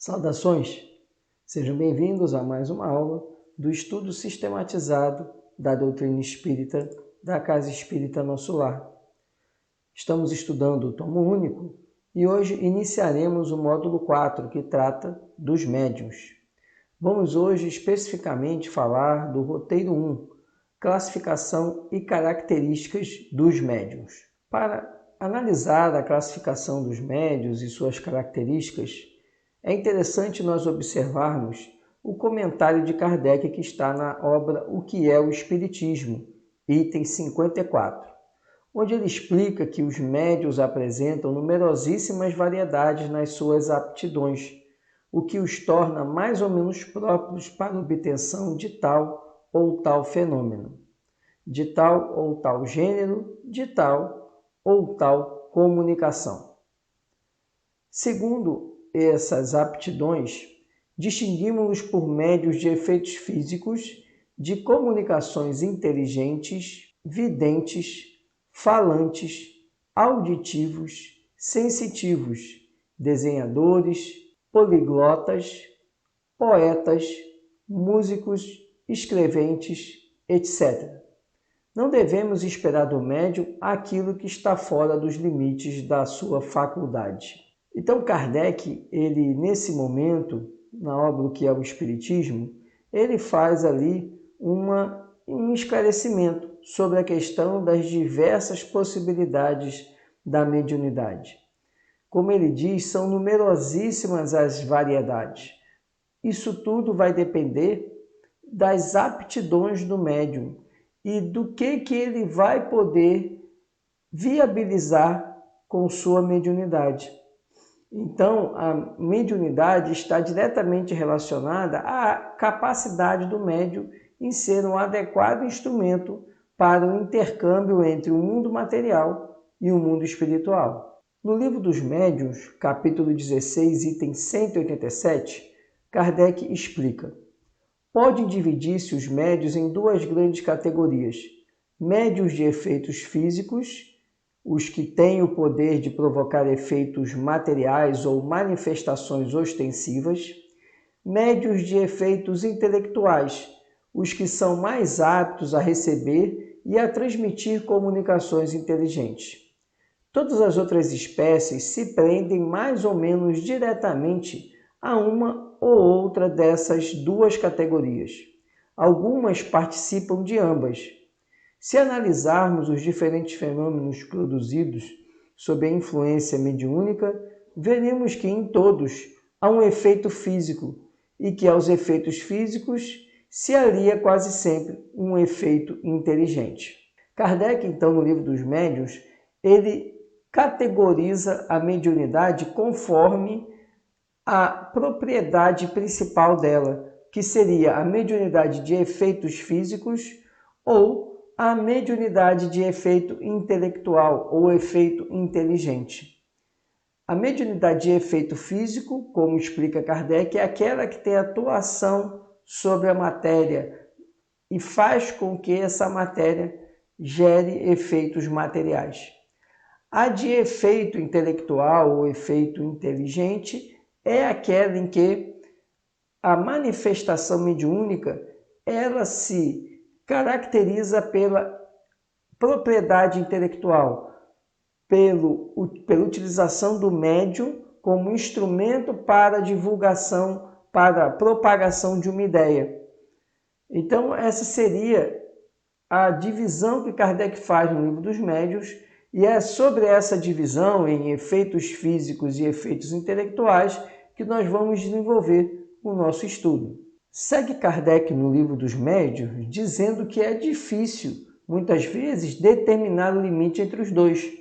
Saudações! Sejam bem-vindos a mais uma aula do estudo sistematizado da doutrina espírita da Casa Espírita Nosso Lar. Estamos estudando o tomo único e hoje iniciaremos o módulo 4, que trata dos médiuns. Vamos hoje especificamente falar do roteiro 1, classificação e características dos médiuns. Para analisar a classificação dos médiuns e suas características, é interessante nós observarmos o comentário de Kardec que está na obra O que é o Espiritismo, item 54, onde ele explica que os médiuns apresentam numerosíssimas variedades nas suas aptidões, o que os torna mais ou menos próprios para a obtenção de tal ou tal fenômeno, de tal ou tal gênero, de tal ou tal comunicação. Segundo essas aptidões, distinguimos-los por médios de efeitos físicos, de comunicações inteligentes, videntes, falantes, auditivos, sensitivos, desenhadores, poliglotas, poetas, músicos, escreventes, etc. Não devemos esperar do médium aquilo que está fora dos limites da sua faculdade. Então, Kardec, nesse momento, na obra O que é o Espiritismo, ele faz ali um esclarecimento sobre a questão das diversas possibilidades da mediunidade. Como ele diz, são numerosíssimas as variedades. Isso tudo vai depender das aptidões do médium e do que ele vai poder viabilizar com sua mediunidade. Então, a mediunidade está diretamente relacionada à capacidade do médium em ser um adequado instrumento para o intercâmbio entre o mundo material e o mundo espiritual. No Livro dos Médiuns, capítulo 16, item 187, Kardec explica: podem dividir-se os médiuns em duas grandes categorias: médiuns de efeitos físicos, os que têm o poder de provocar efeitos materiais ou manifestações ostensivas, médiuns de efeitos intelectuais, os que são mais aptos a receber e a transmitir comunicações inteligentes. Todas as outras espécies se prendem mais ou menos diretamente a uma ou outra dessas duas categorias. Algumas participam de ambas. Se analisarmos os diferentes fenômenos produzidos sob a influência mediúnica, veremos que em todos há um efeito físico e que aos efeitos físicos se alia quase sempre um efeito inteligente. Kardec, então, no Livro dos Médiuns, ele categoriza a mediunidade conforme a propriedade principal dela, que seria a mediunidade de efeitos físicos ou a mediunidade de efeito intelectual ou efeito inteligente. A mediunidade de efeito físico, como explica Kardec, é aquela que tem atuação sobre a matéria e faz com que essa matéria gere efeitos materiais. A de efeito intelectual ou efeito inteligente é aquela em que a manifestação mediúnica ela se caracteriza pela propriedade intelectual, pela utilização do médium como instrumento para a divulgação, para a propagação de uma ideia. Então, essa seria a divisão que Kardec faz no Livro dos Médiuns, e é sobre essa divisão em efeitos físicos e efeitos intelectuais que nós vamos desenvolver o nosso estudo. Segue Kardec no Livro dos Médiuns dizendo que é difícil, muitas vezes, determinar o limite entre os dois,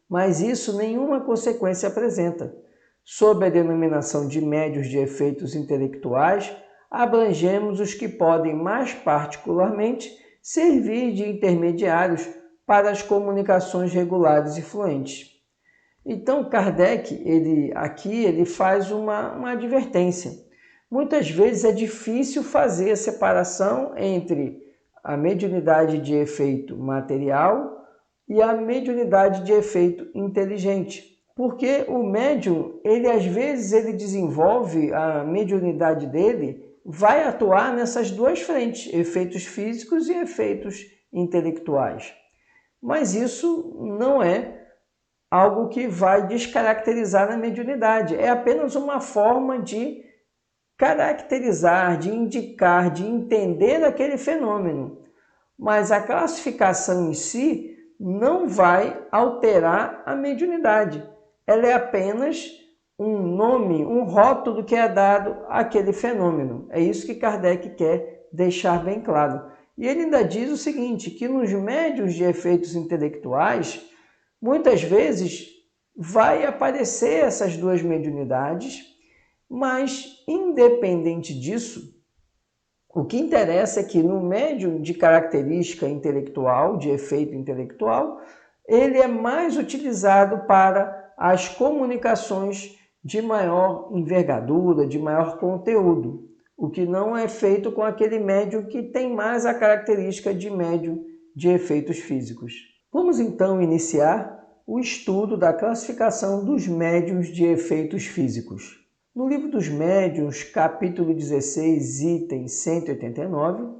mas isso nenhuma consequência apresenta. Sob a denominação de médiuns de efeitos intelectuais, abrangemos os que podem mais particularmente servir de intermediários para as comunicações regulares e fluentes. Então, Kardec, ele faz uma advertência. Muitas vezes é difícil fazer a separação entre a mediunidade de efeito material e a mediunidade de efeito inteligente, Porque o médium, às vezes ele desenvolve a mediunidade dele, vai atuar nessas duas frentes, efeitos físicos e efeitos intelectuais. Mas isso não é algo que vai descaracterizar na mediunidade, é apenas uma forma de caracterizar, de indicar, de entender aquele fenômeno. Mas a classificação em si não vai alterar a mediunidade. Ela é apenas um nome, um rótulo que é dado àquele fenômeno. É isso que Kardec quer deixar bem claro. E ele ainda diz o seguinte, que nos médiuns de efeitos intelectuais, muitas vezes vai aparecer essas duas mediunidades, mas independente disso, o que interessa é que no médium de característica intelectual, de efeito intelectual, ele é mais utilizado para as comunicações de maior envergadura, de maior conteúdo, o que não é feito com aquele médium que tem mais a característica de médium de efeitos físicos. Vamos então iniciar o estudo da classificação dos médiuns de efeitos físicos. No Livro dos Médiuns, capítulo 16, item 189,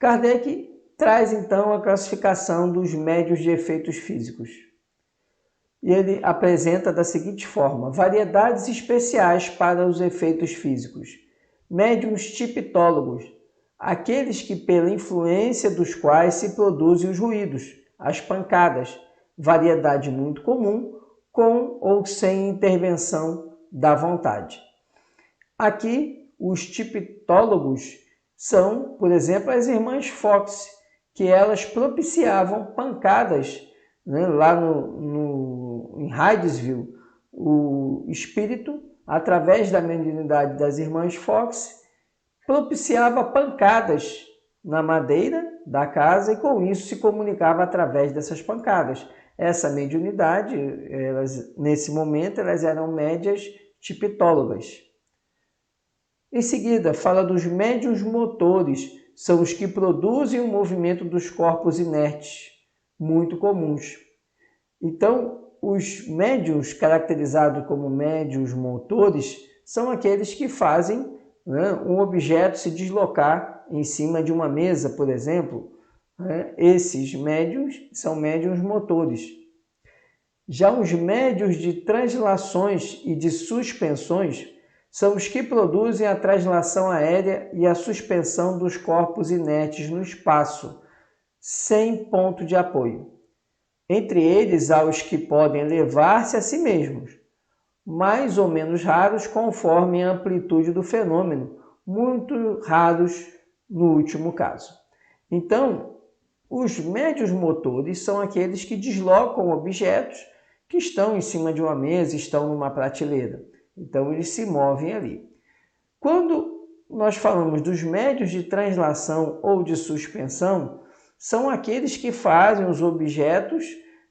Kardec traz então a classificação dos médiuns de efeitos físicos. E ele apresenta da seguinte forma: variedades especiais para os efeitos físicos. Médiuns tipitólogos, aqueles que pela influência dos quais se produzem os ruídos, as pancadas, variedade muito comum, com ou sem intervenção da vontade. Aqui, os tipitólogos são, por exemplo, as irmãs Fox, que elas propiciavam pancadas, né, lá em Hydesville. O espírito, através da mediunidade das irmãs Fox, propiciava pancadas na madeira da casa e com isso se comunicava através dessas pancadas. Essa mediunidade, nesse momento, elas eram médias tipitólogas. Em seguida, fala dos médiuns motores, são os que produzem o movimento dos corpos inertes, muito comuns. Então, os médiuns caracterizados como médiuns motores são aqueles que fazem, né, um objeto se deslocar em cima de uma mesa, por exemplo. Esses médiuns são médiuns motores. Já os médiuns de translações e de suspensões são os que produzem a translação aérea e a suspensão dos corpos inertes no espaço, sem ponto de apoio. Entre eles há os que podem elevar-se a si mesmos, mais ou menos raros conforme a amplitude do fenômeno, muito raros no último caso. Então, os médiuns motores são aqueles que deslocam objetos que estão em cima de uma mesa, estão numa prateleira. Então, eles se movem ali. Quando nós falamos dos médiuns de translação ou de suspensão, são aqueles que fazem os objetos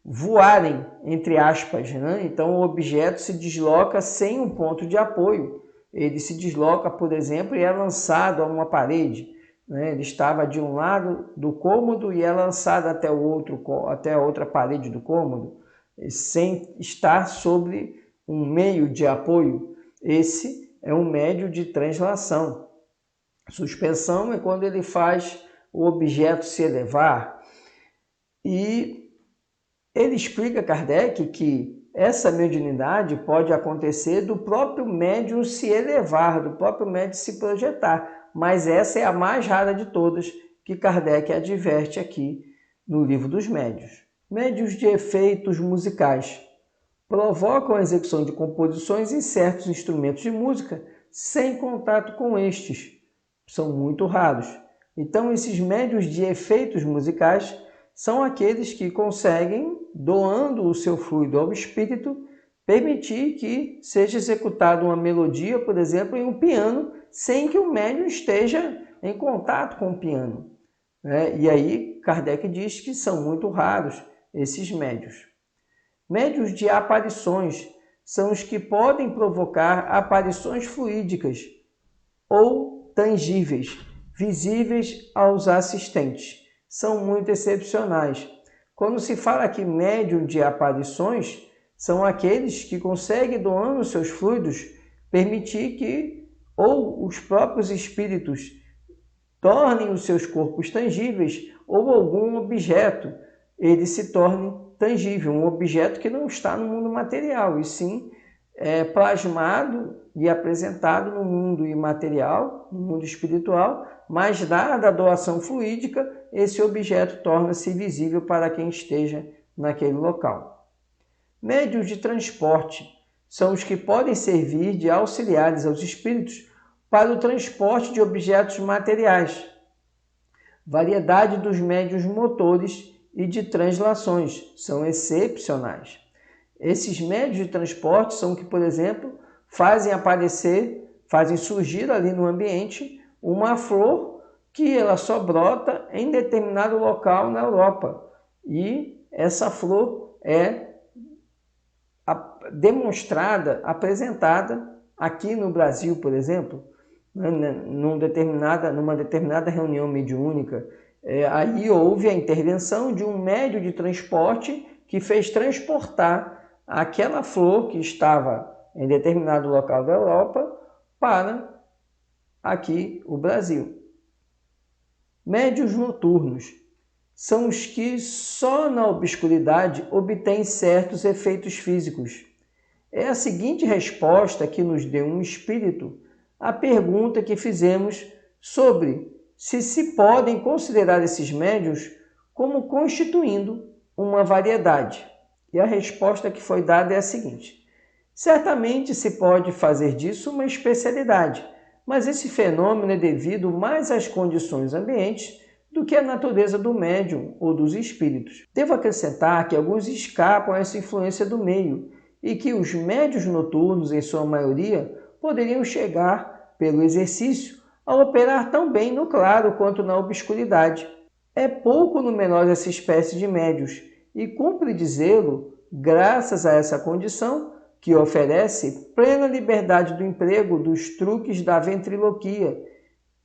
voarem, entre aspas, né? Então, o objeto se desloca sem um ponto de apoio. Ele se desloca, por exemplo, e é lançado a uma parede. Ele estava de um lado do cômodo e é lançado até a outra parede do cômodo, sem estar sobre um meio de apoio. Esse é um médio de translação. Suspensão é quando ele faz o objeto se elevar. E ele explica, Kardec, que essa mediunidade pode acontecer do próprio médium se elevar, do próprio médium se projetar, mas essa é a mais rara de todas que Kardec adverte aqui no Livro dos Médiuns. Médiuns de efeitos musicais provocam a execução de composições em certos instrumentos de música sem contato com estes. São muito raros. Então, esses médiuns de efeitos musicais são aqueles que conseguem, doando o seu fluido ao espírito, permitir que seja executada uma melodia, por exemplo, em um piano, sem que o médium esteja em contato com o piano. E aí, Kardec diz que são muito raros esses médiuns. Médiuns de aparições são os que podem provocar aparições fluídicas ou tangíveis, visíveis aos assistentes. São muito excepcionais. Quando se fala aqui médium de aparições, são aqueles que conseguem, doando seus fluidos, permitir que ou os próprios espíritos tornem os seus corpos tangíveis ou algum objeto ele se torne tangível, um objeto que não está no mundo material, e sim plasmado e apresentado no mundo imaterial, no mundo espiritual, mas dada a doação fluídica, esse objeto torna-se visível para quem esteja naquele local. Médiuns de transporte são os que podem servir de auxiliares aos espíritos para o transporte de objetos materiais. Variedade dos médiuns motores e de translações são excepcionais. Esses médios de transporte são que, por exemplo, fazem surgir ali no ambiente uma flor que ela só brota em determinado local na Europa. E essa flor é demonstrada, apresentada aqui no Brasil, por exemplo, numa determinada reunião mediúnica. Aí houve a intervenção de um médium de transporte que fez transportar aquela flor que estava em determinado local da Europa para aqui o Brasil. Médiuns noturnos são os que só na obscuridade obtêm certos efeitos físicos. É a seguinte resposta que nos deu um espírito à pergunta que fizemos sobre se podem considerar esses médiuns como constituindo uma variedade. E a resposta que foi dada é a seguinte: certamente se pode fazer disso uma especialidade, mas esse fenômeno é devido mais às condições ambientes do que à natureza do médium ou dos espíritos. Devo acrescentar que alguns escapam a essa influência do meio e que os médiuns noturnos, em sua maioria, poderiam chegar, pelo exercício, a operar tão bem no claro quanto na obscuridade. É pouco numerosa essa espécie de médiuns, e cumpre dizê-lo, graças a essa condição, que oferece plena liberdade do emprego dos truques da ventriloquia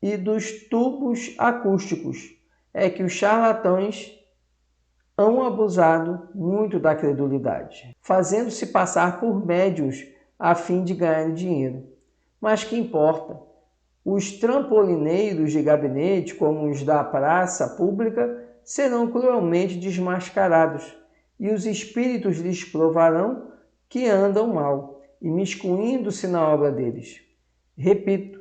e dos tubos acústicos, é que os charlatães hão abusado muito da credulidade, fazendo-se passar por médiuns a fim de ganhar dinheiro. Mas que importa? Os trampolineiros de gabinete, como os da praça pública, serão cruelmente desmascarados, e os espíritos lhes provarão que andam mal, imiscuindo-se na obra deles. Repito,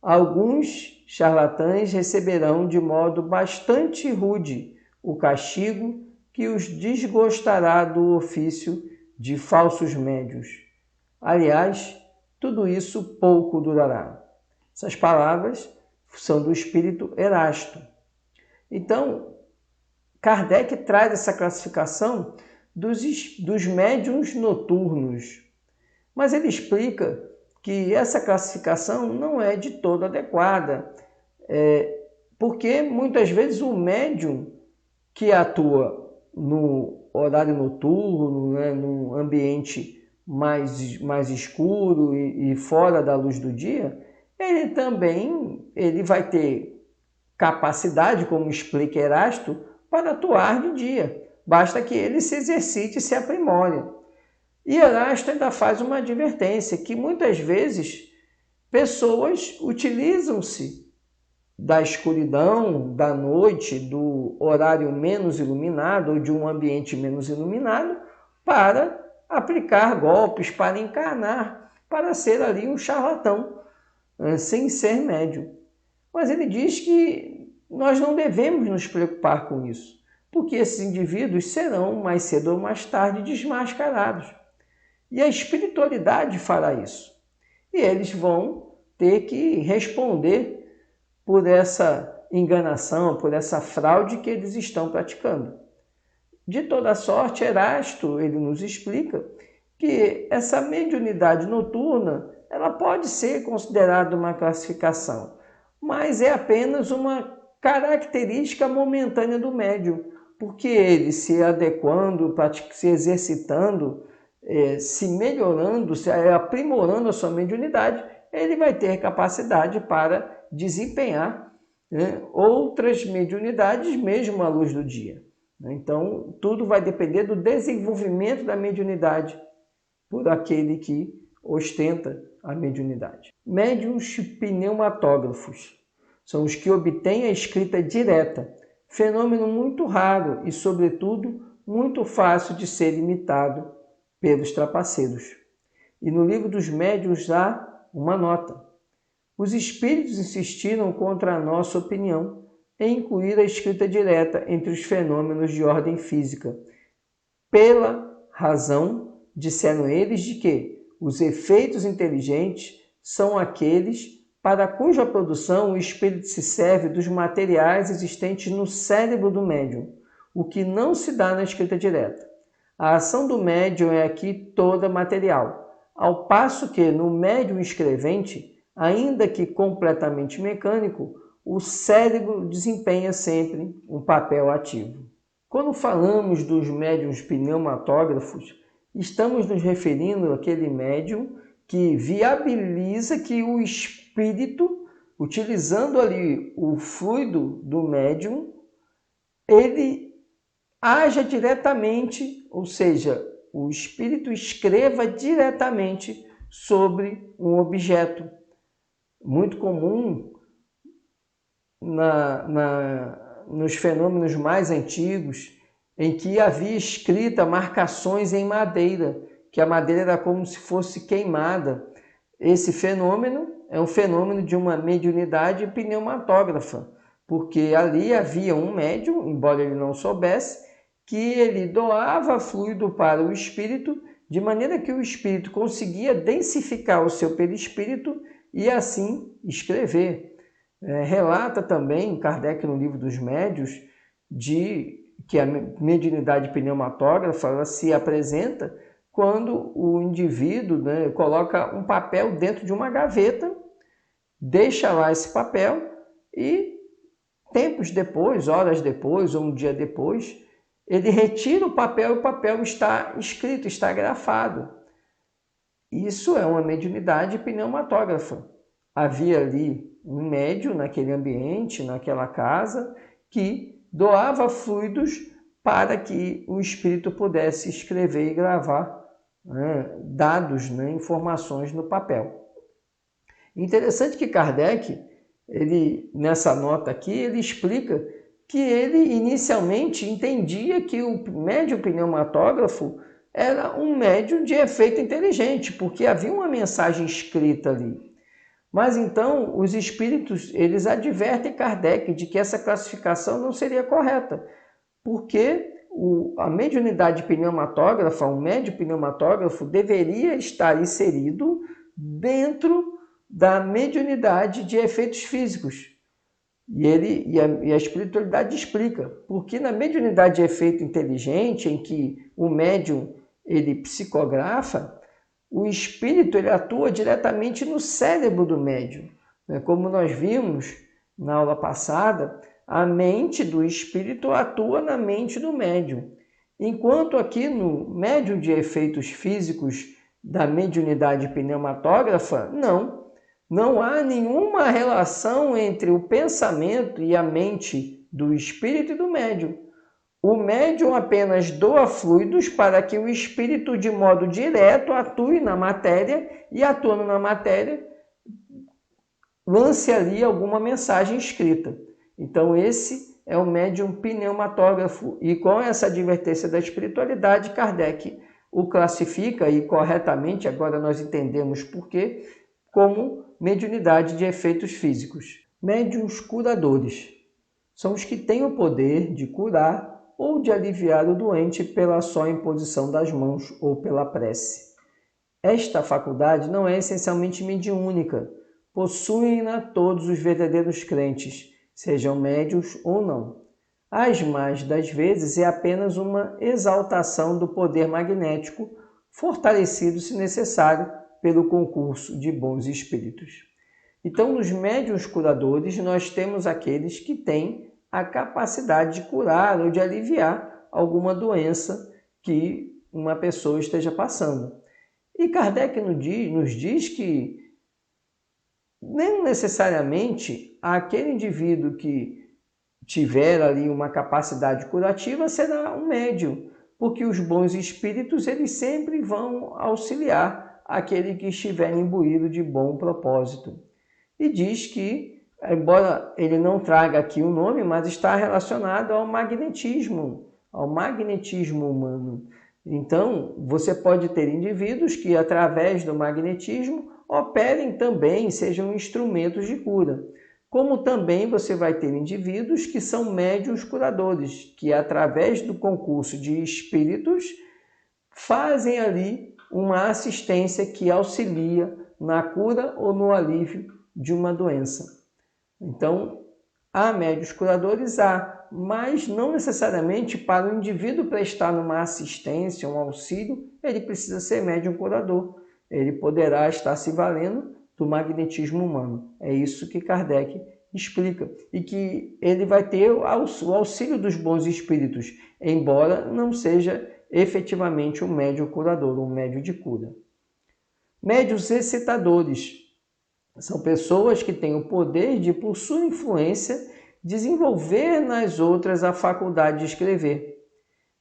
alguns charlatães receberão de modo bastante rude o castigo que os desgostará do ofício de falsos médiuns. Aliás, tudo isso pouco durará. Essas palavras são do espírito Erasto. Então, Kardec traz essa classificação dos médiuns noturnos, mas ele explica que essa classificação não é de todo adequada, porque muitas vezes o médium que atua no horário noturno, num ambiente mais escuro e fora da luz do dia, ele vai ter capacidade, como explica Erasto, para atuar de dia. Basta que ele se exercite e se aprimore. E Erasto ainda faz uma advertência, que muitas vezes pessoas utilizam-se da escuridão, da noite, do horário menos iluminado ou de um ambiente menos iluminado para aplicar golpes, para encarnar, para ser ali um charlatão, sem ser médium. Mas ele diz que nós não devemos nos preocupar com isso, porque esses indivíduos serão, mais cedo ou mais tarde, desmascarados. E a espiritualidade fará isso. E eles vão ter que responder por essa enganação, por essa fraude que eles estão praticando. De toda sorte, Erasto, ele nos explica que essa mediunidade noturna, ela pode ser considerada uma classificação, mas é apenas uma característica momentânea do médium, porque ele se adequando, se exercitando, se melhorando, se aprimorando a sua mediunidade, ele vai ter capacidade para desempenhar outras mediunidades, mesmo à luz do dia. Então, tudo vai depender do desenvolvimento da mediunidade por aquele que ostenta a mediunidade. Médiuns pneumatógrafos são os que obtêm a escrita direta, fenômeno muito raro e, sobretudo, muito fácil de ser imitado pelos trapaceiros. E no livro dos médiuns há uma nota. Os espíritos insistiram contra a nossa opinião em incluir a escrita direta entre os fenômenos de ordem física, pela razão, disseram eles, de que os efeitos inteligentes são aqueles para cuja produção o espírito se serve dos materiais existentes no cérebro do médium, o que não se dá na escrita direta. A ação do médium é aqui toda material, ao passo que no médium escrevente, ainda que completamente mecânico, o cérebro desempenha sempre um papel ativo. Quando falamos dos médiuns pneumatógrafos, estamos nos referindo àquele médium que viabiliza que o espírito, utilizando ali o fluido do médium, ele haja diretamente, ou seja, o espírito escreva diretamente sobre um objeto. Muito comum nos fenômenos mais antigos, em que havia escrita marcações em madeira, que a madeira era como se fosse queimada. Esse fenômeno é um fenômeno de uma mediunidade pneumatógrafa, porque ali havia um médium, embora ele não soubesse, que ele doava fluido para o espírito, de maneira que o espírito conseguia densificar o seu perispírito e assim escrever. Relata também Kardec no livro dos médiuns que a mediunidade pneumatógrafa ela se apresenta quando o indivíduo coloca um papel dentro de uma gaveta, deixa lá esse papel e tempos depois, horas depois ou um dia depois, ele retira o papel e o papel está escrito, está grafado. Isso é uma mediunidade pneumatógrafa. Havia ali um médium naquele ambiente, naquela casa, que doava fluidos para que o espírito pudesse escrever e gravar dados, informações no papel. Interessante que Kardec, nessa nota aqui, ele explica que ele inicialmente entendia que o médium pneumatógrafo era um médium de efeito inteligente, porque havia uma mensagem escrita ali. Mas então os espíritos eles advertem Kardec de que essa classificação não seria correta, porque a mediunidade pneumatógrafa, o médium pneumatógrafo, deveria estar inserido dentro da mediunidade de efeitos físicos. E a espiritualidade explica, porque na mediunidade de efeito inteligente, em que o médium ele psicografa, o espírito ele atua diretamente no cérebro do médium. Como nós vimos na aula passada, a mente do espírito atua na mente do médium. Enquanto aqui no médium de efeitos físicos da mediunidade pneumatógrafa, não há nenhuma relação entre o pensamento e a mente do espírito e do médium. O médium apenas doa fluidos para que o espírito, de modo direto, atue na matéria e, atuando na matéria, lance ali alguma mensagem escrita. Então, esse é o médium pneumatógrafo. E com essa advertência da espiritualidade, Kardec o classifica, e corretamente, agora nós entendemos por quê, como mediunidade de efeitos físicos. Médiuns curadores são os que têm o poder de curar ou de aliviar o doente pela só imposição das mãos ou pela prece. Esta faculdade não é essencialmente mediúnica, possuem-na todos os verdadeiros crentes, sejam médiuns ou não. As mais das vezes é apenas uma exaltação do poder magnético, fortalecido, se necessário, pelo concurso de bons espíritos. Então, nos médiuns curadores, nós temos aqueles que têm a capacidade de curar ou de aliviar alguma doença que uma pessoa esteja passando. E Kardec nos diz que nem necessariamente aquele indivíduo que tiver ali uma capacidade curativa será um médium, porque os bons espíritos eles sempre vão auxiliar aquele que estiver imbuído de bom propósito. E diz que, embora ele não traga aqui o nome, mas está relacionado ao magnetismo humano. Então, você pode ter indivíduos que, através do magnetismo, operem também, sejam instrumentos de cura. Como também você vai ter indivíduos que são médiuns curadores, que, através do concurso de espíritos, fazem ali uma assistência que auxilia na cura ou no alívio de uma doença. Então, há médiuns curadores, mas não necessariamente para o indivíduo prestar uma assistência, um auxílio, ele precisa ser médium curador. Ele poderá estar se valendo do magnetismo humano. É isso que Kardec explica. E que ele vai ter o auxílio dos bons espíritos, embora não seja efetivamente um médium curador, um médium de cura. Médiuns excitadores são pessoas que têm o poder de, por sua influência, desenvolver nas outras a faculdade de escrever.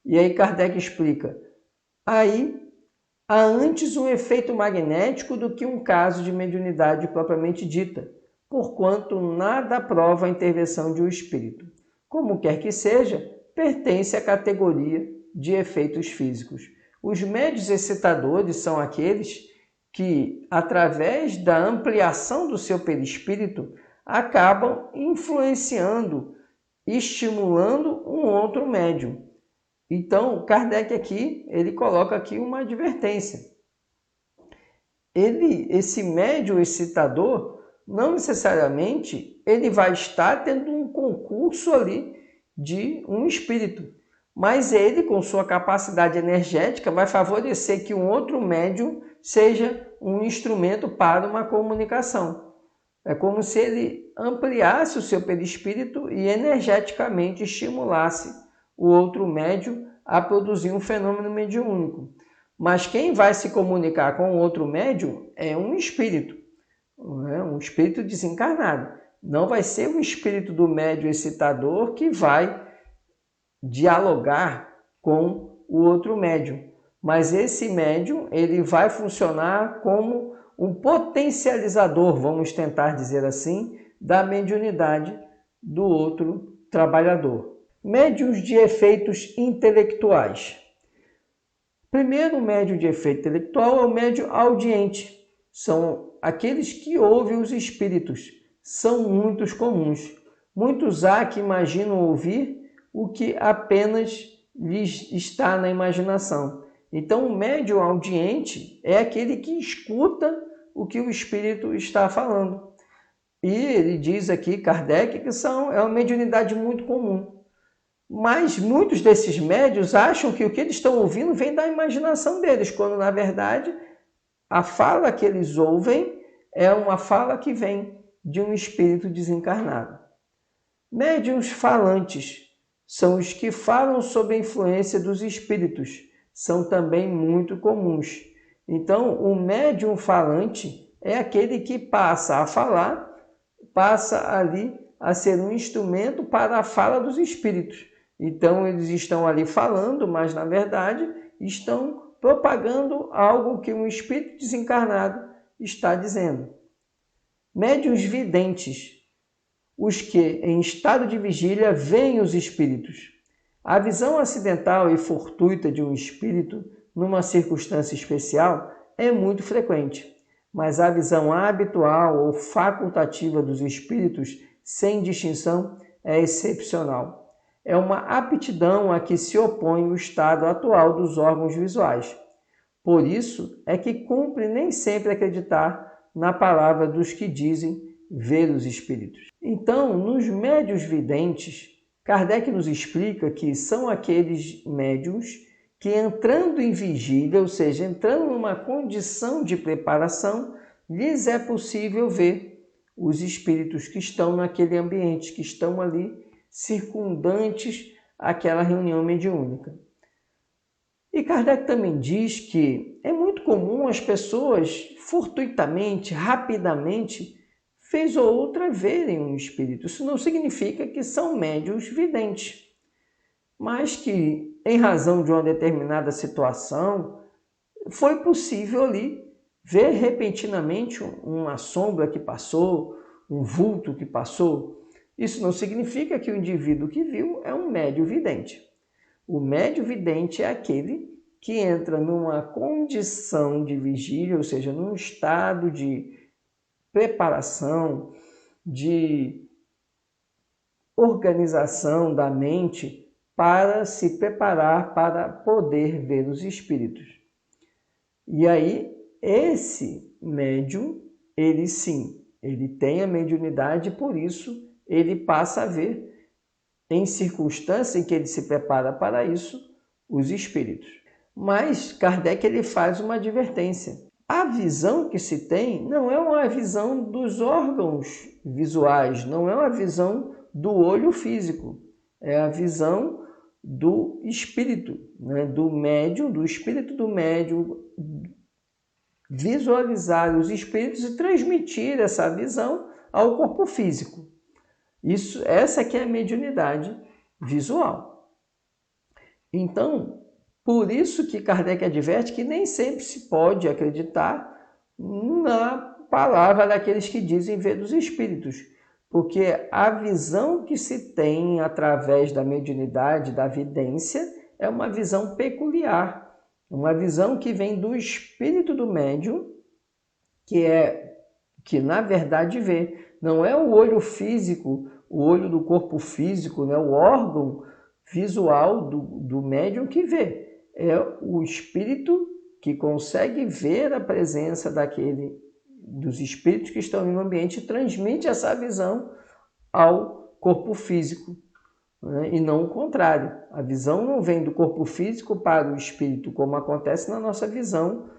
E aí Kardec explica, aí há antes um efeito magnético do que um caso de mediunidade propriamente dita, porquanto nada prova a intervenção de um espírito. Como quer que seja, pertence à categoria de efeitos físicos. Os médiuns excitadores são aqueles que, através da ampliação do seu perispírito, acabam influenciando, estimulando um outro médium. Então, Kardec aqui, ele coloca aqui uma advertência. Esse médium excitador, não necessariamente ele vai estar tendo um concurso ali de um espírito, mas ele, com sua capacidade energética, vai favorecer que um outro médium seja um instrumento para uma comunicação. É como se ele ampliasse o seu perispírito e energeticamente estimulasse o outro médium a produzir um fenômeno mediúnico. Mas quem vai se comunicar com o outro médium é um espírito desencarnado. Não vai ser o espírito do médium excitador que vai dialogar com o outro médium. Mas esse médium ele vai funcionar como um potencializador, vamos tentar dizer assim, da mediunidade do outro trabalhador. Médiuns de efeitos intelectuais. Primeiro médium de efeito intelectual é o médium audiente. São aqueles que ouvem os espíritos. São muitos comuns. Muitos há que imaginam ouvir o que apenas lhes está na imaginação. Então, o médium audiente é aquele que escuta o que o espírito está falando. E ele diz aqui, Kardec, que é uma mediunidade muito comum. Mas muitos desses médiuns acham que o que eles estão ouvindo vem da imaginação deles, quando, na verdade, a fala que eles ouvem é uma fala que vem de um espírito desencarnado. Médiuns falantes são os que falam sob a influência dos espíritos. São também muito comuns. Então, o médium falante é aquele que passa a falar, passa ali a ser um instrumento para a fala dos espíritos. Então, eles estão ali falando, mas, na verdade, estão propagando algo que um espírito desencarnado está dizendo. Médiuns videntes, os que, em estado de vigília, veem os espíritos. A visão acidental e fortuita de um espírito, numa circunstância especial, é muito frequente, mas a visão habitual ou facultativa dos espíritos, sem distinção, é excepcional. É uma aptidão a que se opõe o estado atual dos órgãos visuais. Por isso é que cumpre nem sempre acreditar na palavra dos que dizem ver os espíritos. Então, nos médiuns videntes, Kardec nos explica que são aqueles médiuns que, entrando em vigília, ou seja, entrando numa condição de preparação, lhes é possível ver os espíritos que estão naquele ambiente, que estão ali circundantes àquela reunião mediúnica. E Kardec também diz que é muito comum as pessoas, fortuitamente, rapidamente, vez ou outra verem um espírito. Isso não significa que são médiuns videntes, mas que em razão de uma determinada situação, foi possível ali ver repentinamente uma sombra que passou, um vulto que passou. Isso não significa que o indivíduo que viu é um médium vidente. O médium vidente é aquele que entra numa condição de vigília, ou seja, num estado de preparação, de organização da mente para se preparar para poder ver os espíritos. E aí, esse médium, ele sim, ele tem a mediunidade, por isso ele passa a ver, em circunstância em que ele se prepara para isso, os espíritos. Mas Kardec ele faz uma advertência. A visão que se tem não é uma visão dos órgãos visuais, não é uma visão do olho físico, é a visão do espírito, né? Do médium, do espírito do médium, visualizar os espíritos e transmitir essa visão ao corpo físico. Essa que é a mediunidade visual. Então, por isso que Kardec adverte que nem sempre se pode acreditar na palavra daqueles que dizem ver dos espíritos, porque a visão que se tem através da mediunidade, da vidência, é uma visão peculiar, uma visão que vem do espírito do médium, que na verdade vê. Não é o olho físico, o olho do corpo físico, né? O órgão visual do médium que vê. É o espírito que consegue ver a presença dos espíritos que estão no ambiente e transmite essa visão ao corpo físico, né? E não o contrário. A visão não vem do corpo físico para o espírito, como acontece na nossa visão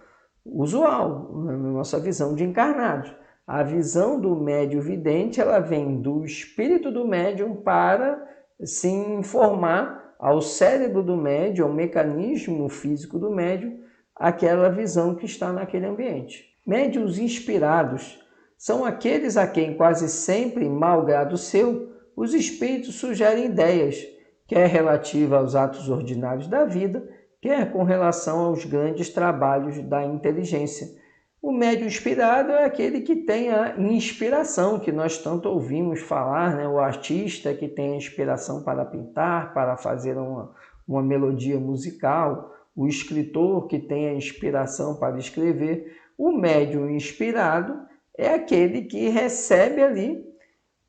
usual, na nossa visão de encarnados. A visão do médium vidente, ela vem do espírito do médium para se informar ao cérebro do médium, ao mecanismo físico do médium, aquela visão que está naquele ambiente. Médiuns inspirados são aqueles a quem quase sempre, malgrado seu, os espíritos sugerem ideias, quer relativa aos atos ordinários da vida, quer com relação aos grandes trabalhos da inteligência. O médium inspirado é aquele que tem a inspiração, que nós tanto ouvimos falar, né? O artista que tem a inspiração para pintar, para fazer uma melodia musical, o escritor que tem a inspiração para escrever. O médium inspirado é aquele que recebe ali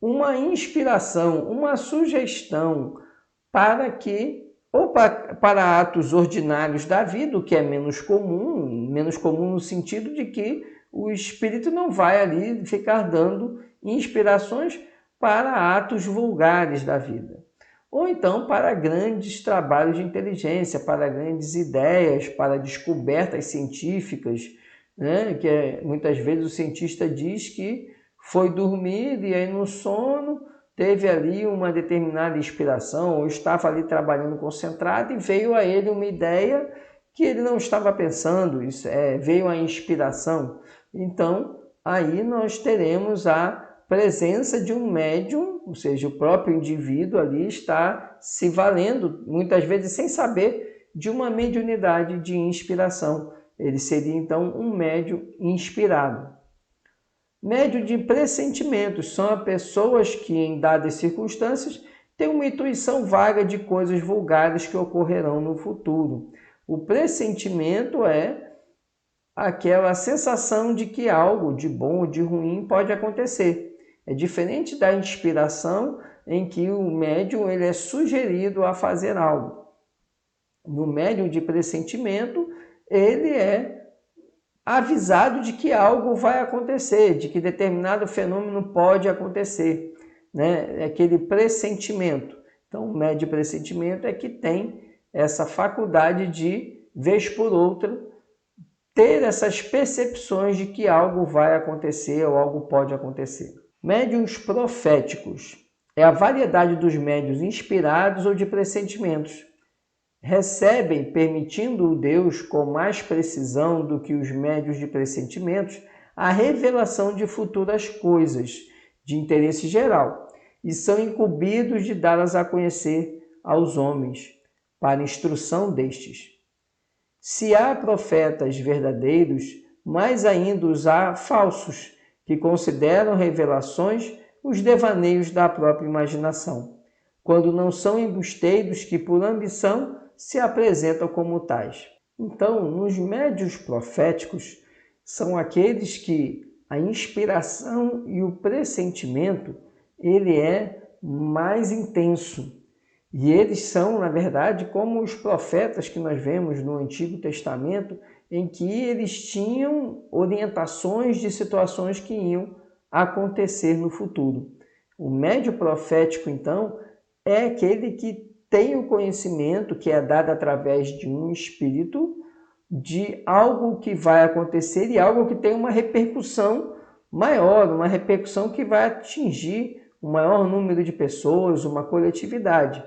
uma inspiração, uma sugestão para para atos ordinários da vida, o que é menos comum no sentido de que o espírito não vai ali ficar dando inspirações para atos vulgares da vida. Ou então para grandes trabalhos de inteligência, para grandes ideias, para descobertas científicas, né? Muitas vezes o cientista diz que foi dormir e aí no sono teve ali uma determinada inspiração, ou estava ali trabalhando concentrado e veio a ele uma ideia que ele não estava pensando, veio a inspiração. Então, aí nós teremos a presença de um médium, ou seja, o próprio indivíduo ali está se valendo, muitas vezes sem saber, de uma mediunidade de inspiração. Ele seria, então, um médium inspirado. Médium de pressentimentos são as pessoas que, em dadas circunstâncias, têm uma intuição vaga de coisas vulgares que ocorrerão no futuro. O pressentimento é aquela sensação de que algo de bom ou de ruim pode acontecer. É diferente da inspiração, em que o médium ele é sugerido a fazer algo. No médium de pressentimento, ele é avisado de que algo vai acontecer, de que determinado fenômeno pode acontecer, né? É aquele pressentimento. Então, o médium de pressentimento é que tem essa faculdade de, vez por outra, ter essas percepções de que algo vai acontecer ou algo pode acontecer. Médiuns proféticos é a variedade dos médiuns inspirados ou de pressentimentos. Recebem, permitindo o Deus com mais precisão do que os médiuns de pressentimentos, a revelação de futuras coisas de interesse geral e são incumbidos de dá-las a conhecer aos homens. para instrução destes. Se há profetas verdadeiros, mais ainda os há falsos, que consideram revelações os devaneios da própria imaginação, quando não são embusteiros que, por ambição, se apresentam como tais. Então, nos médiuns proféticos, são aqueles que a inspiração e o pressentimento, ele é mais intenso. E eles são, na verdade, como os profetas que nós vemos no Antigo Testamento, em que eles tinham orientações de situações que iam acontecer no futuro. O médium profético, então, é aquele que tem o conhecimento que é dado através de um espírito de algo que vai acontecer e algo que tem uma repercussão maior, uma repercussão que vai atingir o maior número de pessoas, uma coletividade.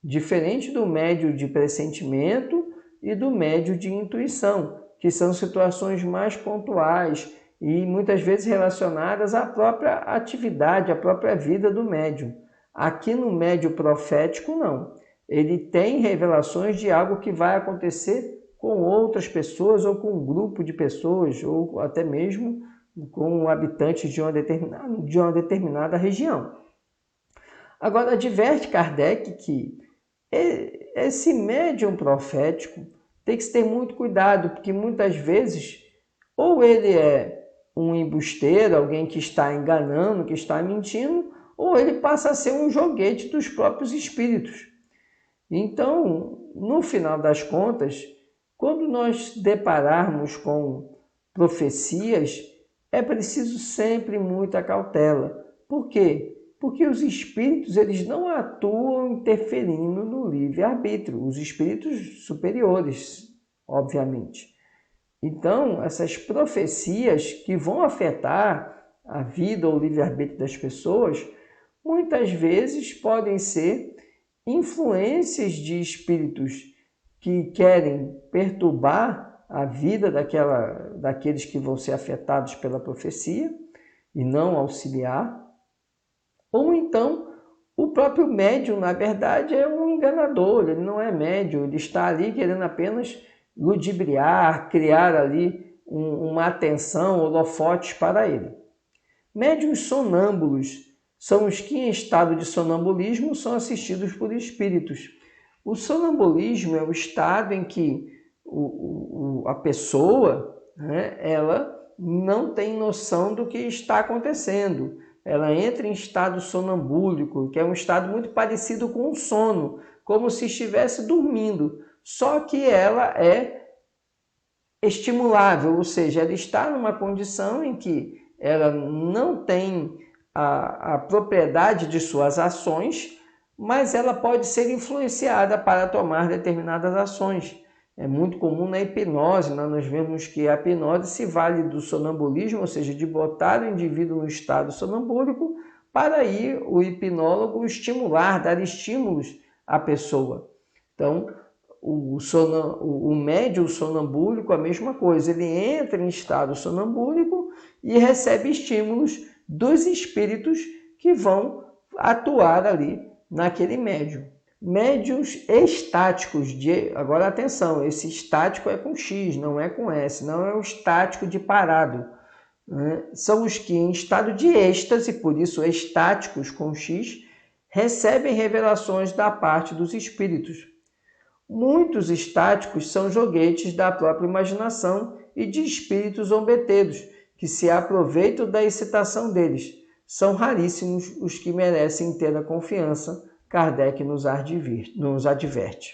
Diferente do médio de pressentimento e do médio de intuição, que são situações mais pontuais e muitas vezes relacionadas à própria atividade, à própria vida do médium. Aqui no médio profético, não. Ele tem revelações de algo que vai acontecer com outras pessoas ou com um grupo de pessoas ou até mesmo com habitantes de uma determinada região. Agora, adverte Kardec que esse médium profético tem que se ter muito cuidado, porque muitas vezes ou ele é um embusteiro, alguém que está enganando, que está mentindo, ou ele passa a ser um joguete dos próprios espíritos. Então, no final das contas, quando nós depararmos com profecias, é preciso sempre muita cautela. Por quê? Porque os espíritos eles não atuam interferindo no livre-arbítrio, os espíritos superiores, obviamente. Então, essas profecias que vão afetar a vida ou o livre-arbítrio das pessoas, muitas vezes podem ser influências de espíritos que querem perturbar a vida daqueles que vão ser afetados pela profecia e não auxiliar. Ou então, o próprio médium, na verdade, é um enganador, ele não é médium, ele está ali querendo apenas ludibriar, criar ali uma atenção, holofotes para ele. Médiuns sonâmbulos são os que, em estado de sonambulismo, são assistidos por espíritos. O sonambulismo é o estado em que a pessoa, né, ela não tem noção do que está acontecendo. Ela entra em estado sonambúlico, que é um estado muito parecido com o sono, como se estivesse dormindo, só que ela é estimulável, ou seja, ela está numa condição em que ela não tem a propriedade de suas ações, mas ela pode ser influenciada para tomar determinadas ações. É muito comum na hipnose, nós vemos que a hipnose se vale do sonambulismo, ou seja, de botar o indivíduo no estado sonambúlico para aí o hipnólogo estimular, dar estímulos à pessoa. Então, o médium sonambúlico, a mesma coisa, ele entra em estado sonambúlico e recebe estímulos dos espíritos que vão atuar ali naquele médium. Médiuns estáticos, agora atenção, esse estático é com X, não é com S, não é o estático de parado. Né? São os que em estado de êxtase, por isso estáticos com X, recebem revelações da parte dos espíritos. Muitos estáticos são joguetes da própria imaginação e de espíritos zombeteiros, que se aproveitam da excitação deles. São raríssimos os que merecem inteira confiança, Kardec nos adverte.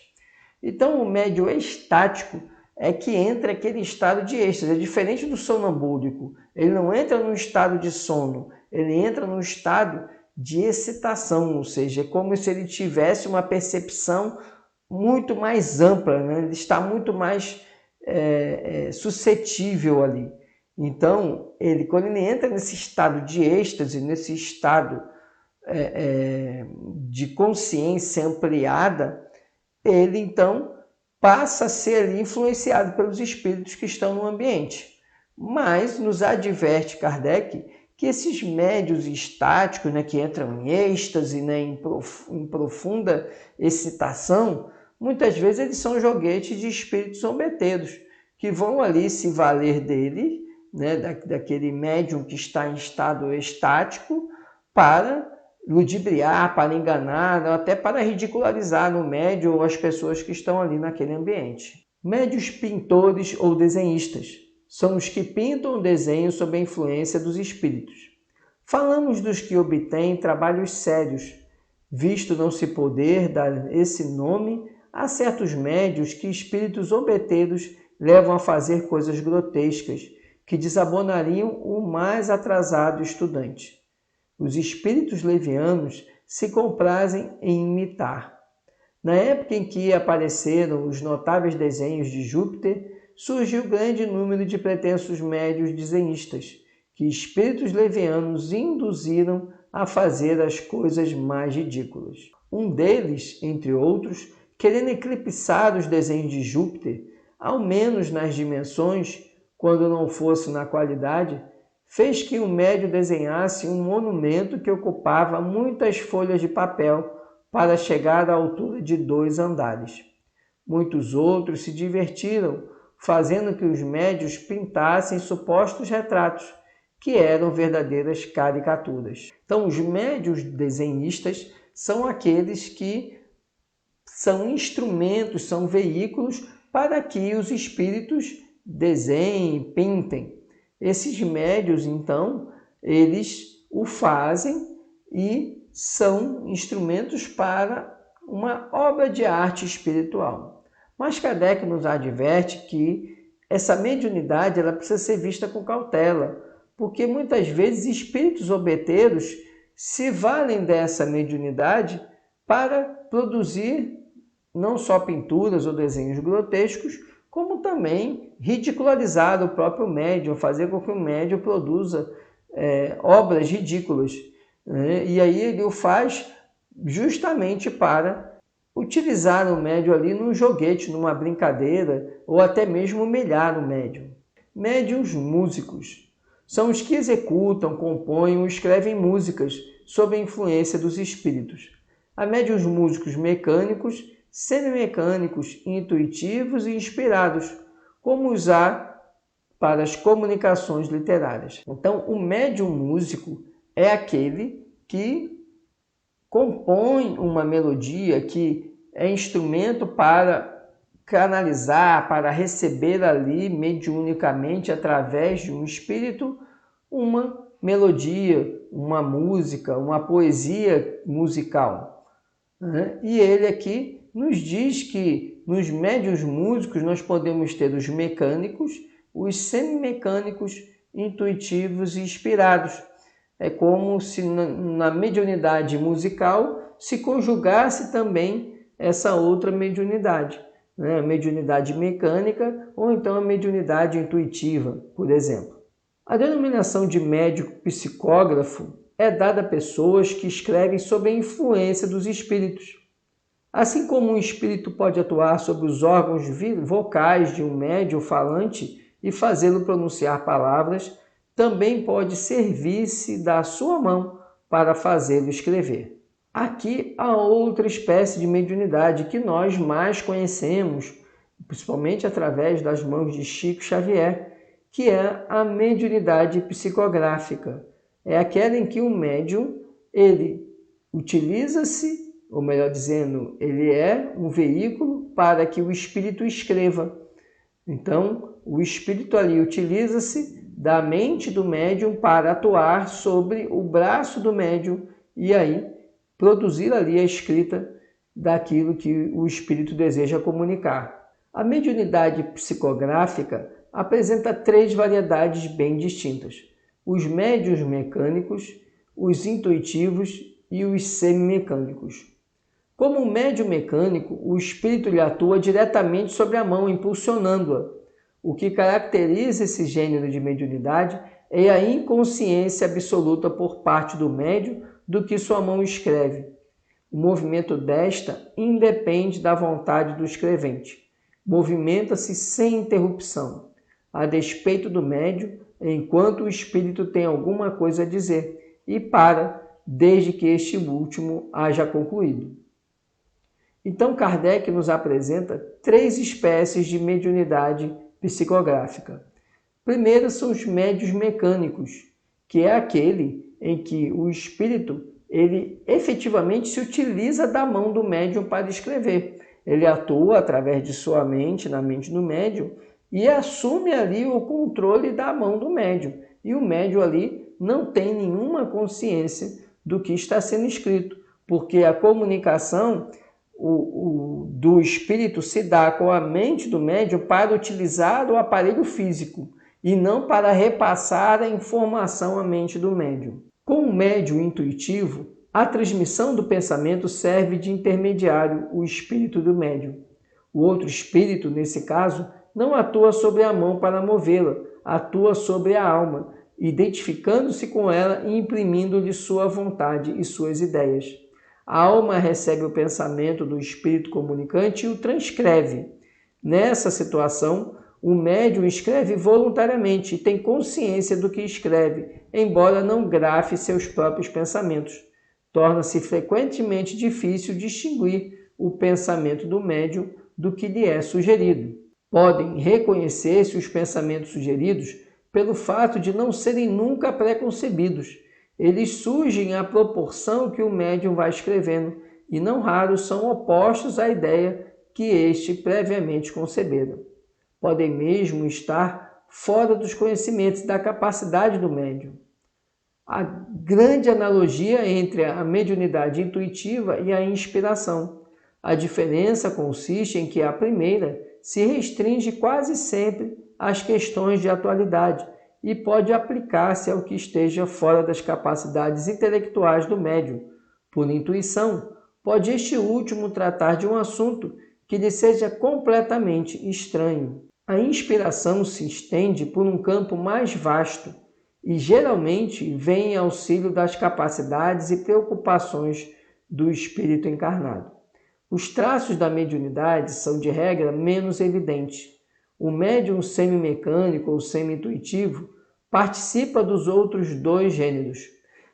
Então, o médium estático é que entra aquele estado de êxtase, é diferente do sonambúlico. Ele não entra no estado de sono, ele entra no estado de excitação, ou seja, é como se ele tivesse uma percepção muito mais ampla, né? Ele está muito mais suscetível ali. Então, quando ele entra nesse estado de êxtase, nesse estado de consciência ampliada, ele então passa a ser influenciado pelos espíritos que estão no ambiente. Mas nos adverte Kardec que esses médios estáticos, né, que entram em êxtase, né, em profunda excitação, muitas vezes eles são joguetes de espíritos zombeteiros, que vão ali se valer dele, né, daquele médium que está em estado estático, para ludibriar, para enganar, até para ridicularizar o médium ou as pessoas que estão ali naquele ambiente. Médios pintores ou desenhistas são os que pintam o desenho sob a influência dos espíritos. Falamos dos que obtêm trabalhos sérios, visto não se poder dar esse nome a certos médios que espíritos zombeteiros levam a fazer coisas grotescas, que desabonariam o mais atrasado estudante. Os espíritos levianos se comprazem em imitar. Na época em que apareceram os notáveis desenhos de Júpiter, surgiu grande número de pretensos médios desenhistas, que espíritos levianos induziram a fazer as coisas mais ridículas. Um deles, entre outros, querendo eclipsar os desenhos de Júpiter, ao menos nas dimensões, quando não fosse na qualidade, fez que o médio desenhasse um monumento que ocupava muitas folhas de papel para chegar à altura de 2 andares. Muitos outros se divertiram, fazendo que os médios pintassem supostos retratos, que eram verdadeiras caricaturas. Então, os médios desenhistas são aqueles que são instrumentos, são veículos para que os espíritos desenhem, pintem. Esses médios, então, eles o fazem e são instrumentos para uma obra de arte espiritual. Mas Kardec nos adverte que essa mediunidade ela precisa ser vista com cautela, porque muitas vezes espíritos zombeteiros se valem dessa mediunidade para produzir não só pinturas ou desenhos grotescos, como também ridicularizar o próprio médium, fazer com que o médium produza obras ridículas. Né? E aí ele o faz justamente para utilizar o médium ali num joguete, numa brincadeira, ou até mesmo humilhar o médium. Médiuns músicos são os que executam, compõem ou escrevem músicas sob a influência dos espíritos. Há médiuns músicos mecânicos, semimecânicos, intuitivos e inspirados, como os há para as comunicações literárias. Então, o médium músico é aquele que compõe uma melodia, que é instrumento para canalizar, para receber ali mediunicamente, através de um espírito, uma melodia, uma música, uma poesia musical. E ele aqui nos diz que nos médiuns músicos nós podemos ter os mecânicos, os semimecânicos, intuitivos e inspirados. É como se na mediunidade musical se conjugasse também essa outra mediunidade, né? A mediunidade mecânica ou então a mediunidade intuitiva, por exemplo. A denominação de médium psicógrafo é dada a pessoas que escrevem sob a influência dos espíritos. Assim como um espírito pode atuar sobre os órgãos vocais de um médium falante e fazê-lo pronunciar palavras, também pode servir-se da sua mão para fazê-lo escrever. Aqui há outra espécie de mediunidade que nós mais conhecemos, principalmente através das mãos de Chico Xavier, que é a mediunidade psicográfica. É aquela em que o médium, ele utiliza-se, ou melhor dizendo, ele é um veículo para que o espírito escreva. Então, o espírito ali utiliza-se da mente do médium para atuar sobre o braço do médium e aí produzir ali a escrita daquilo que o espírito deseja comunicar. A mediunidade psicográfica apresenta 3 variedades bem distintas: os médiuns mecânicos, os intuitivos e os semimecânicos. Como um médium mecânico, o espírito lhe atua diretamente sobre a mão, impulsionando-a. O que caracteriza esse gênero de mediunidade é a inconsciência absoluta por parte do médium do que sua mão escreve. O movimento desta independe da vontade do escrevente. Movimenta-se sem interrupção, a despeito do médium, enquanto o espírito tem alguma coisa a dizer, e para, desde que este último haja concluído. Então, Kardec nos apresenta 3 espécies de mediunidade psicográfica. Primeiro são os médiuns mecânicos, que é aquele em que o espírito ele efetivamente se utiliza da mão do médium para escrever. Ele atua através de sua mente, na mente do médium, e assume ali o controle da mão do médium. E o médium ali não tem nenhuma consciência do que está sendo escrito, porque a comunicação do espírito se dá com a mente do médium para utilizar o aparelho físico e não para repassar a informação à mente do médium. Com o médium intuitivo, a transmissão do pensamento serve de intermediário o espírito do médium. O outro espírito, nesse caso, não atua sobre a mão para movê-la, atua sobre a alma, identificando-se com ela e imprimindo-lhe sua vontade e suas ideias. A alma recebe o pensamento do espírito comunicante e o transcreve. Nessa situação, o médium escreve voluntariamente e tem consciência do que escreve, embora não grafe seus próprios pensamentos. Torna-se frequentemente difícil distinguir o pensamento do médium do que lhe é sugerido. Podem reconhecer-se os pensamentos sugeridos pelo fato de não serem nunca preconcebidos. Eles surgem à proporção que o médium vai escrevendo e não raros são opostos à ideia que este previamente conceberam. Podem mesmo estar fora dos conhecimentos da capacidade do médium. A grande analogia entre a mediunidade intuitiva e a inspiração. A diferença consiste em que a primeira se restringe quase sempre às questões de atualidade e pode aplicar-se ao que esteja fora das capacidades intelectuais do médium. Por intuição, pode este último tratar de um assunto que lhe seja completamente estranho. A inspiração se estende por um campo mais vasto e geralmente vem em auxílio das capacidades e preocupações do espírito encarnado. Os traços da mediunidade são, de regra, menos evidentes. O médium semimecânico ou semi-intuitivo participa dos outros 2 gêneros.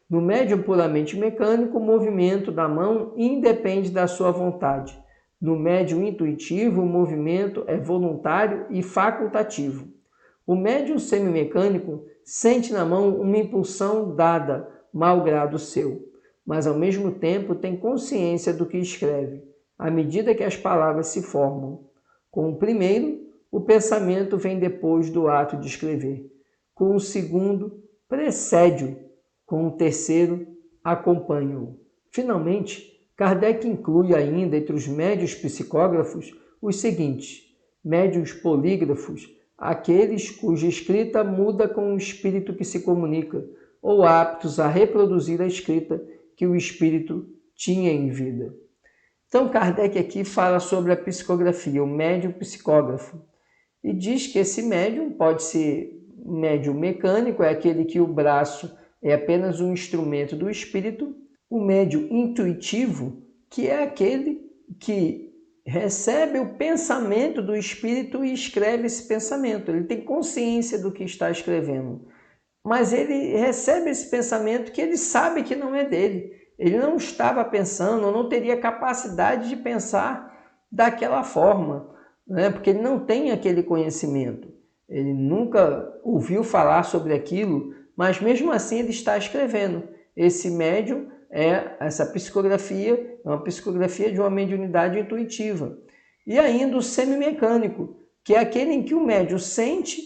No médium puramente mecânico, o movimento da mão independe da sua vontade. No médium intuitivo, o movimento é voluntário e facultativo. O médium semimecânico sente na mão uma impulsão dada, malgrado seu, mas ao mesmo tempo tem consciência do que escreve, à medida que as palavras se formam. Com o primeiro, o pensamento vem depois do ato de escrever. Com o segundo, precede-o. Com o terceiro, acompanha-o. Finalmente, Kardec inclui ainda entre os médiuns psicógrafos os seguintes: médiuns polígrafos, aqueles cuja escrita muda com o espírito que se comunica, ou aptos a reproduzir a escrita que o espírito tinha em vida. Então, Kardec aqui fala sobre a psicografia, o médium psicógrafo, e diz que esse médium pode ser médium mecânico, é aquele que o braço é apenas um instrumento do espírito, o médium intuitivo, que é aquele que recebe o pensamento do espírito e escreve esse pensamento. Ele tem consciência do que está escrevendo, mas ele recebe esse pensamento que ele sabe que não é dele. Ele não estava pensando, ou não teria capacidade de pensar daquela forma, né? Porque ele não tem aquele conhecimento. Ele nunca ouviu falar sobre aquilo, mas mesmo assim ele está escrevendo. Esse médium essa psicografia é uma psicografia de uma mediunidade intuitiva. E ainda o semimecânico, que é aquele em que o médium sente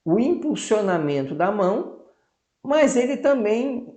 o impulsionamento da mão, mas ele também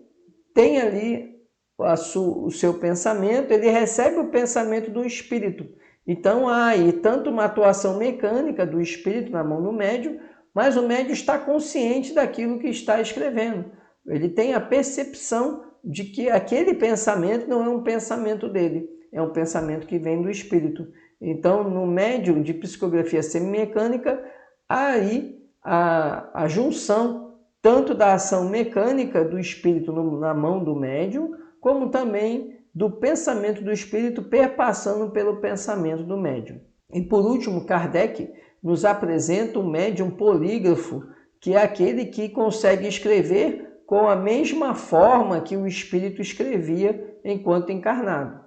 tem ali o seu pensamento, ele recebe o pensamento do espírito. Então há aí tanto uma atuação mecânica do espírito na mão do médium, mas o médium está consciente daquilo que está escrevendo. Ele tem a percepção de que aquele pensamento não é um pensamento dele, é um pensamento que vem do espírito. Então, no médium de psicografia semimecânica, há aí a junção tanto da ação mecânica do espírito na mão do médium, como também do pensamento do espírito perpassando pelo pensamento do médium. E por último, Kardec nos apresenta o médium polígrafo, que é aquele que consegue escrever com a mesma forma que o espírito escrevia enquanto encarnado.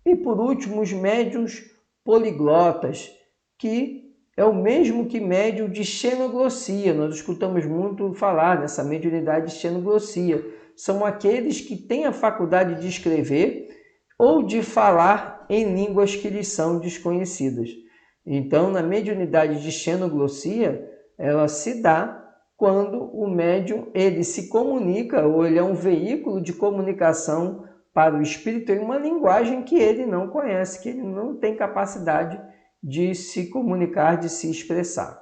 E por último, os médiuns poliglotas, que é o mesmo que médium de xenoglossia. Nós escutamos muito falar dessa mediunidade de xenoglossia. São aqueles que têm a faculdade de escrever ou de falar em línguas que lhes são desconhecidas. Então, na mediunidade de xenoglossia, ela se dá quando o médium ele se comunica, ou ele é um veículo de comunicação para o espírito em uma linguagem que ele não conhece, que ele não tem capacidade de se comunicar, de se expressar.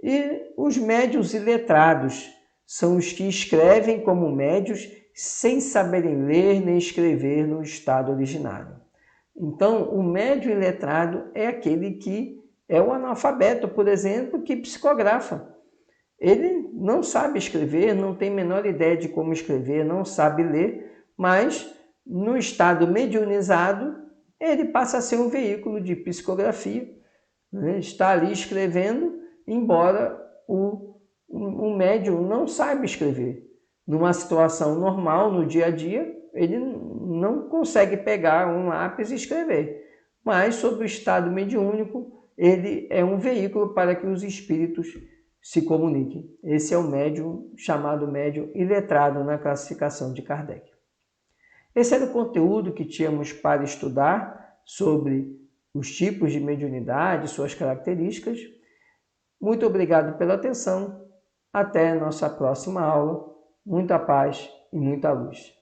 E os médiuns iletrados são os que escrevem como médiuns sem saberem ler nem escrever no estado originário. Então, o médium iletrado é aquele que é o analfabeto, por exemplo, que psicografa. Ele não sabe escrever, não tem a menor ideia de como escrever, não sabe ler, mas no estado mediunizado, ele passa a ser um veículo de psicografia, né? Está ali escrevendo, embora o médium não saiba escrever. Numa situação normal, no dia a dia, ele não consegue pegar um lápis e escrever. Mas, sob o estado mediúnico, ele é um veículo para que os espíritos se comuniquem. Esse é o médium chamado médium iletrado na classificação de Kardec. Esse era o conteúdo que tínhamos para estudar sobre os tipos de mediunidade, suas características. Muito obrigado pela atenção. Até a nossa próxima aula. Muita paz e muita luz.